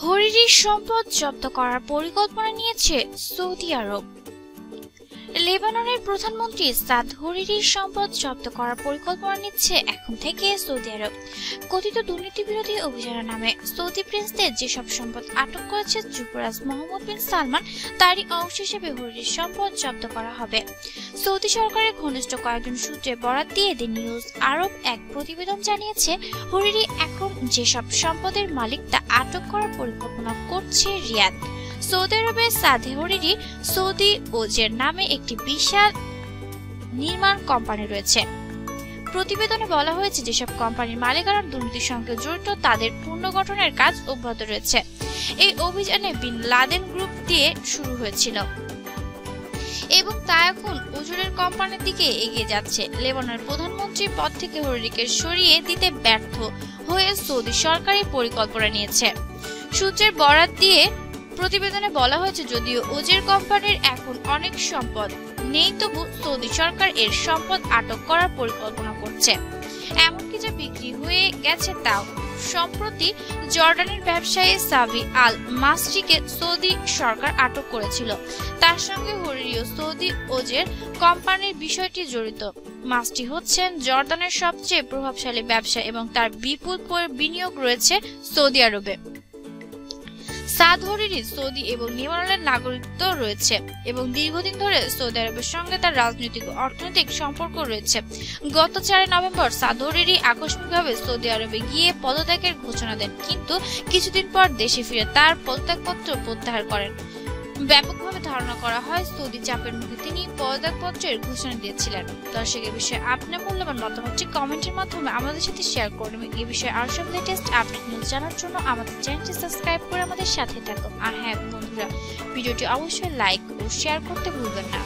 হরিরির সম্পদ জব্দ করার পরিকল্পনা নিয়েছে সৌদি আরব। লেবাননের প্রধানমন্ত্রী সাদ হরিরির সম্পদ জব্দ করার পরিকল্পনা নিচ্ছে এখন থেকে সৌদি আরব। কথিত দুর্নীতি বিরোধী অভিযানের নামে সৌদি প্রিন্সদের যেসব সম্পদ আটক করেছে যুবরাজ মোহাম্মদ বিন সালমান, তারই অংশ হিসেবে হরিরির সম্পদ জব্দ করা হবে। সৌদি সরকারের ঘনিষ্ঠ কয়েকজন সূত্রে বরাত দিয়ে দি নিউজ আরব এক প্রতিবেদন জানিয়েছে, হরিরি এখন যেসব সম্পদের মালিক তা আটক করার পরিকল্পনা করছে রিয়াদ। সৌদি আরবের সাদে হরিরি সৌদি ওজের নামে একটি বিশাল নির্মাণ কোম্পানি রয়েছে। প্রতিবেদনে বলা হয়েছে, যেসব কোম্পানির মালিকানা দুর্নীতির সঙ্গে জড়িত তাদের পুনর্গঠনের কাজ অব্যাহত রয়েছে। এই অভিযানে বিন লাদেন গ্রুপ দিয়ে শুরু হয়েছিল এবং তা এখন ওজরের কোম্পানির দিকে এগিয়ে যাচ্ছে। লেবাননের প্রধানমন্ত্রী পদ থেকে হরিরিকে সরিয়ে দিতে ব্যর্থ হয়ে সৌদি সরকারি পরিকল্পনা নিয়েছে। সূত্রের বরাত দিয়ে প্রতিবেদনে বলা হয়েছে, যদিও ওজের কোম্পানির এখন অনেক সম্পদ নেই, তবু সৌদি সরকার এর সম্পদ আটক করার পরিকল্পনা করছে। এমনকি যা বিক্রি হয়ে গেছে তাও। সম্প্রতি জর্ডানের ব্যবসায়ী সাবি আল মাসরিকে সৌদি সরকার আটক করেছিল। তার সঙ্গে হরিরিও সৌদি ওজের কোম্পানির বিষয়টি জড়িত। মাসরি হচ্ছেন জর্ডানের সবচেয়ে প্রভাবশালী ব্যবসা এবং তার বিপুল বিনিয়োগ রয়েছে সৌদি আরবে। সাদ হরিরি সৌদি এবং লেবাননের নাগরিকত্ব রয়েছে এবং দীর্ঘদিন ধরে সৌদি আরবের সঙ্গে তার রাজনৈতিক ও অর্থনৈতিক সম্পর্ক রয়েছে। গত 4 নভেম্বর সাদ হরিরি আকস্মিকভাবে সৌদি আরবে গিয়ে পদত্যাগের ঘোষণা দেন, কিন্তু কিছুদিন পর দেশে ফিরে তার পদত্যাগপত্র প্রত্যাহার করেন। ব্যাপকভাবে ধারণা করা হয় সৌদি চাপের মুখে তিনি পদত্যাগপত্রের ঘোষণা দিয়েছিলেন। দর্শক, এ বিষয়ে আপনার মূল্যবান মতামতটি কমেন্টের মাধ্যমে আমাদের সাথে শেয়ার করুন। এই বিষয়ে আরো সব লেটেস্ট আপডেট নিউজ জানার জন্য আমাদের চ্যানেলটি সাবস্ক্রাইব করে আমাদের সাথে থাকুন। আর হ্যাঁ বন্ধুরা, ভিডিওটি অবশ্যই লাইক ও শেয়ার করতে ভুলবেন না।